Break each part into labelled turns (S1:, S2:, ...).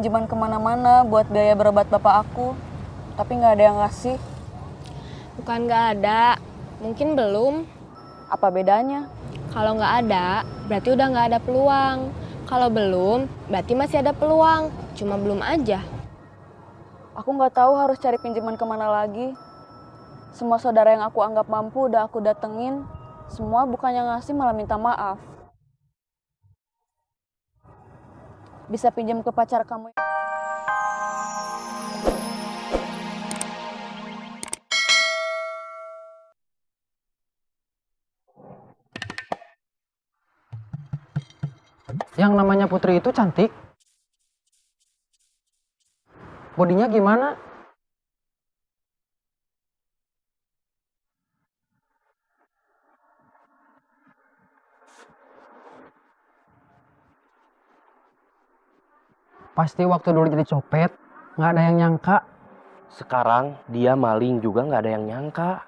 S1: pinjaman kemana-mana buat biaya berobat bapak aku. Tapi nggak ada yang ngasih.
S2: Bukan nggak ada, mungkin belum.
S1: Apa bedanya?
S2: Kalau nggak ada, berarti udah nggak ada peluang. Kalau belum, berarti masih ada peluang. Cuma belum aja.
S1: Aku nggak tahu harus cari pinjaman kemana lagi. Semua saudara yang aku anggap mampu udah aku datengin. Semua bukannya ngasih malah minta maaf. Bisa pinjam ke pacar kamu.
S3: Yang namanya Putri itu cantik. Bodinya gimana? Pasti waktu dulu jadi copet, nggak ada yang nyangka.
S4: Sekarang dia maling juga nggak ada yang nyangka.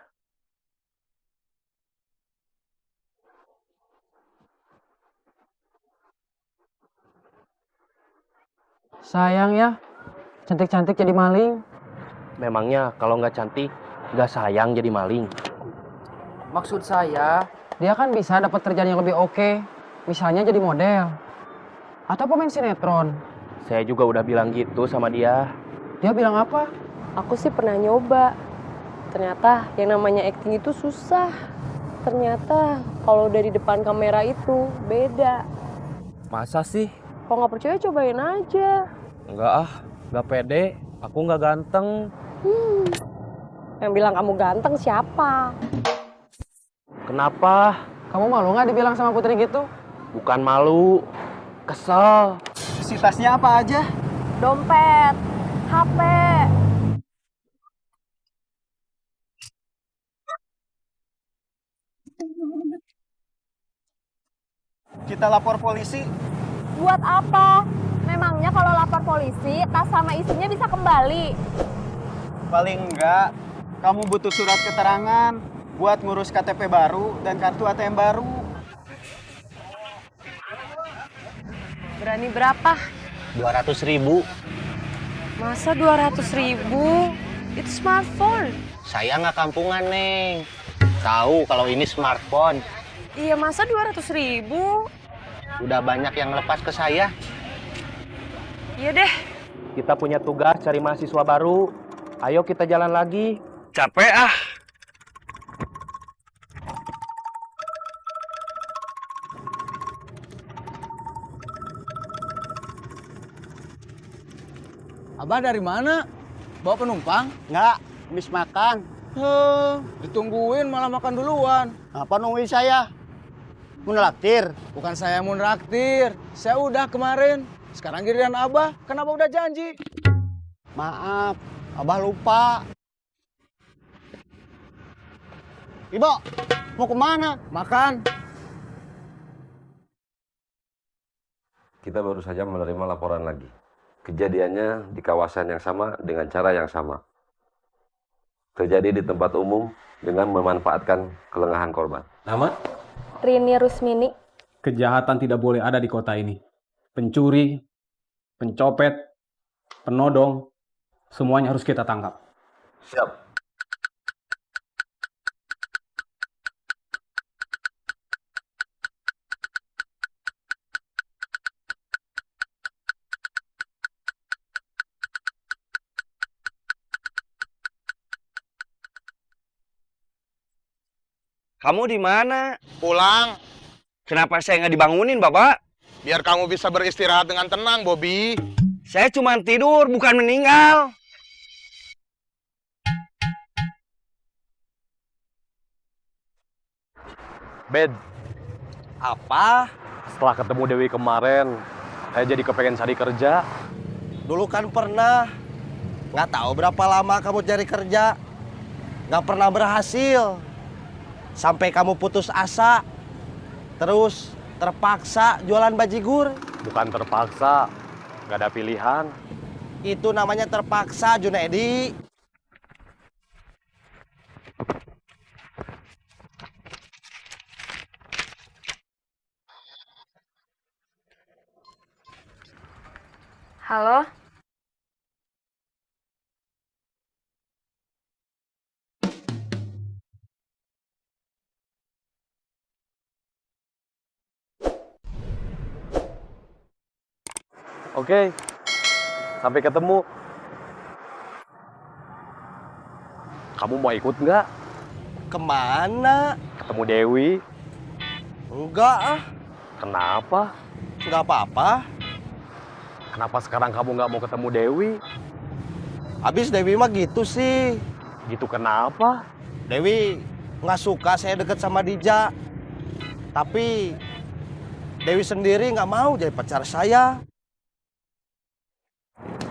S3: Sayang ya, cantik-cantik jadi maling.
S4: Memangnya kalau nggak cantik, nggak sayang jadi maling.
S3: Maksud saya, dia kan bisa dapat kerjaan yang lebih oke. Misalnya jadi model. Atau pemain sinetron.
S4: Saya juga udah bilang gitu sama dia.
S3: Dia bilang apa?
S5: Aku sih pernah nyoba. Ternyata yang namanya acting itu susah. Ternyata kalau udah di depan kamera itu beda.
S4: Masa sih?
S5: Kalau nggak percaya cobain aja.
S4: Enggak ah, nggak pede. Aku nggak ganteng.
S5: Yang bilang kamu ganteng siapa?
S4: Kenapa?
S3: Kamu malu nggak dibilang sama Putri gitu?
S4: Bukan malu, kesel.
S6: Isi tasnya apa aja?
S5: Dompet, HP.
S6: Kita lapor polisi.
S5: Buat apa? Memangnya kalau lapor polisi, tas sama isinya bisa kembali?
S6: Paling enggak, kamu butuh surat keterangan buat ngurus KTP baru dan kartu ATM baru.
S5: Berani berapa?
S4: 200.000.
S5: Masa 200.000? Itu smartphone.
S7: Saya nggak kampungan, Neng. Tahu kalau ini smartphone.
S5: Iya, masa 200.000?
S7: Udah banyak yang lepas ke saya.
S5: Iya deh.
S4: Kita punya tugas cari mahasiswa baru. Ayo kita jalan lagi.
S7: Capek ah.
S6: Abah dari mana? Bawa penumpang?
S7: Nggak, habis makan.
S6: Ditungguin malah makan duluan.
S7: Apa nungguin saya? Mau nelaktir?
S6: Bukan saya mau nraktir. Saya udah kemarin. Sekarang giliran Abah. Kenapa udah janji?
S7: Maaf, Abah lupa. Ibu, mau kemana?
S6: Makan.
S8: Kita baru saja menerima laporan lagi. Kejadiannya di kawasan yang sama dengan cara yang sama. Terjadi di tempat umum dengan memanfaatkan kelengahan korban. Nama?
S5: Rini Rusmini.
S9: Kejahatan tidak boleh ada di kota ini. Pencuri, pencopet, penodong, semuanya harus kita tangkap.
S8: Siap.
S7: Kamu di mana?
S10: Pulang,
S7: Kenapa saya nggak dibangunin, Bapak?
S10: biar kamu bisa beristirahat dengan tenang, Bobby.
S7: Saya cuma tidur, bukan meninggal.
S4: Bed,
S7: Apa?
S4: setelah ketemu Dewi kemarin, saya jadi kepengen cari kerja.
S7: Dulu kan pernah. Nggak tahu berapa lama kamu cari kerja. Nggak pernah berhasil. Sampai kamu putus asa. Terus terpaksa jualan bajigur.
S4: Bukan terpaksa, nggak ada pilihan.
S7: Itu namanya terpaksa, Junaidi.
S5: Halo,
S4: Oke, sampai ketemu. Kamu mau ikut nggak?
S7: Kemana?
S4: Ketemu Dewi.
S7: Enggak ah,
S4: Kenapa?
S7: nggak apa-apa.
S4: Kenapa sekarang kamu nggak mau ketemu Dewi?
S7: Habis Dewi mah gitu sih.
S4: Gitu kenapa?
S7: Dewi nggak suka saya deket sama Dija. Tapi Dewi sendiri nggak mau jadi pacar saya.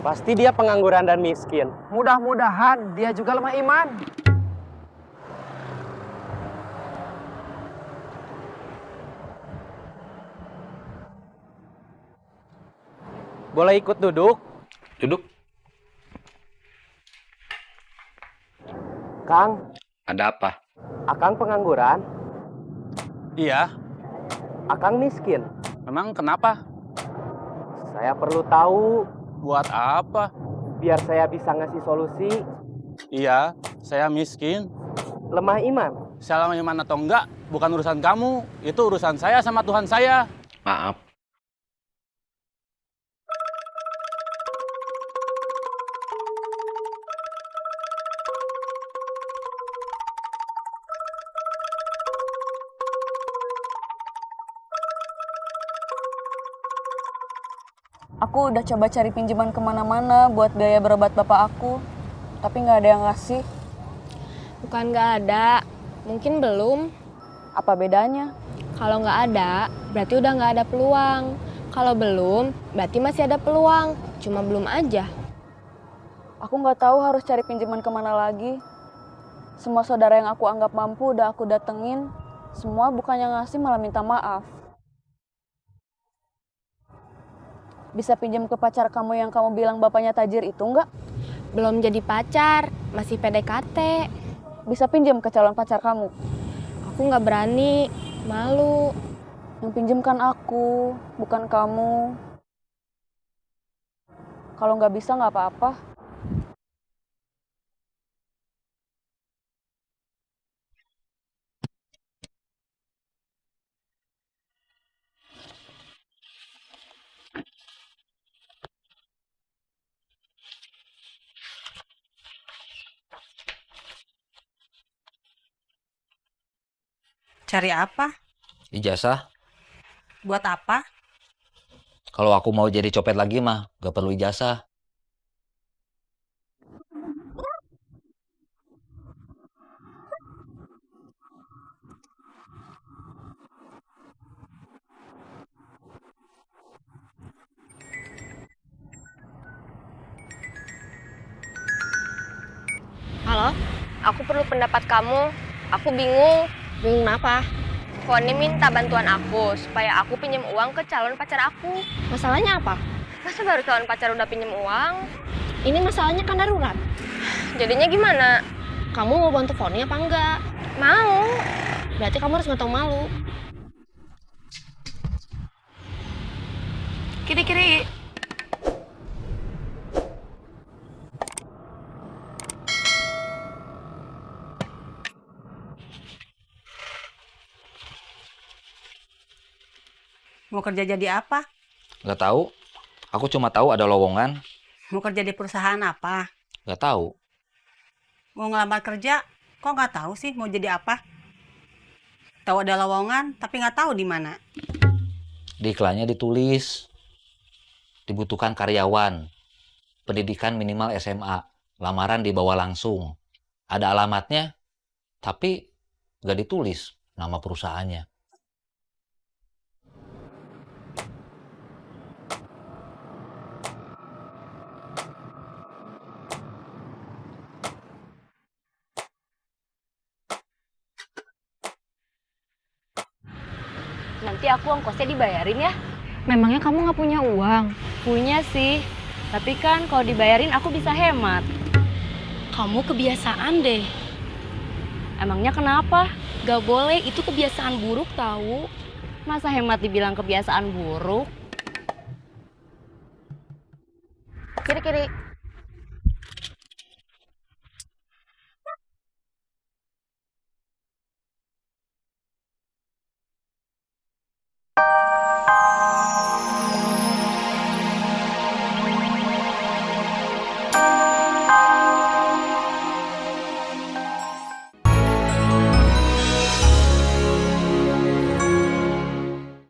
S4: Pasti dia pengangguran dan miskin.
S3: Mudah-mudahan dia juga lemah iman.
S4: Boleh ikut duduk?
S11: Duduk.
S4: Kang,
S11: Ada apa?
S4: Akang pengangguran,
S9: Iya,
S4: Akang miskin.
S9: memang kenapa?
S4: Saya perlu tahu
S9: Buat apa?
S4: biar saya bisa ngasih solusi.
S9: Iya, saya miskin.
S4: Lemah iman.
S9: Salah iman atau enggak, bukan urusan kamu. Itu urusan saya sama Tuhan saya.
S11: Maaf.
S1: Aku udah coba cari pinjaman kemana-mana buat biaya berobat bapak aku, tapi nggak ada yang ngasih.
S2: Bukan nggak ada, mungkin belum.
S1: Apa bedanya?
S2: Kalau nggak ada, berarti udah nggak ada peluang. Kalau belum, berarti masih ada peluang. Cuma belum aja.
S1: Aku nggak tahu harus cari pinjaman kemana lagi. Semua saudara yang aku anggap mampu udah aku datengin. Semua bukannya ngasih malah minta maaf. Bisa pinjam ke pacar kamu yang kamu bilang bapaknya tajir itu nggak?
S2: Belum jadi pacar, masih PDKT.
S1: Bisa pinjam ke calon pacar kamu?
S2: Aku nggak berani, malu.
S1: Yang pinjam kan aku, bukan kamu. Kalau nggak bisa nggak apa-apa.
S12: Cari apa?
S13: Ijazah.
S12: Buat apa?
S13: Kalau aku mau jadi copet lagi mah, gak perlu ijazah.
S2: Halo, aku perlu pendapat kamu. Aku bingung.
S5: Bingung apa?
S2: Foni minta bantuan aku supaya aku pinjam uang ke calon pacar aku.
S5: Masalahnya apa?
S2: Masa baru calon pacar udah pinjam uang?
S5: Ini masalahnya kan darurat.
S2: Jadinya gimana?
S5: Kamu mau bantu Foni apa enggak?
S2: Mau.
S5: Berarti kamu harus nggak tahu malu.
S2: Kiri-kiri.
S12: Mau kerja jadi apa?
S13: Gak tahu. Aku cuma tahu ada lowongan.
S12: Mau kerja di perusahaan apa?
S13: Gak tahu.
S12: Mau ngelamar kerja? Kok nggak tahu sih mau jadi apa? Tahu ada lowongan, tapi nggak tahu di mana.
S13: Di iklannya ditulis. Dibutuhkan karyawan. Pendidikan minimal SMA. Lamaran dibawa langsung. Ada alamatnya, tapi gak ditulis nama perusahaannya.
S2: Nanti aku ongkosnya dibayarin ya.
S1: Memangnya kamu nggak punya uang?
S2: Punya sih. Tapi kan kalau dibayarin aku bisa hemat.
S5: Kamu kebiasaan deh.
S2: Emangnya kenapa?
S5: Gak boleh, itu kebiasaan buruk tahu.
S2: Masa hemat dibilang kebiasaan buruk? Kiri-kiri.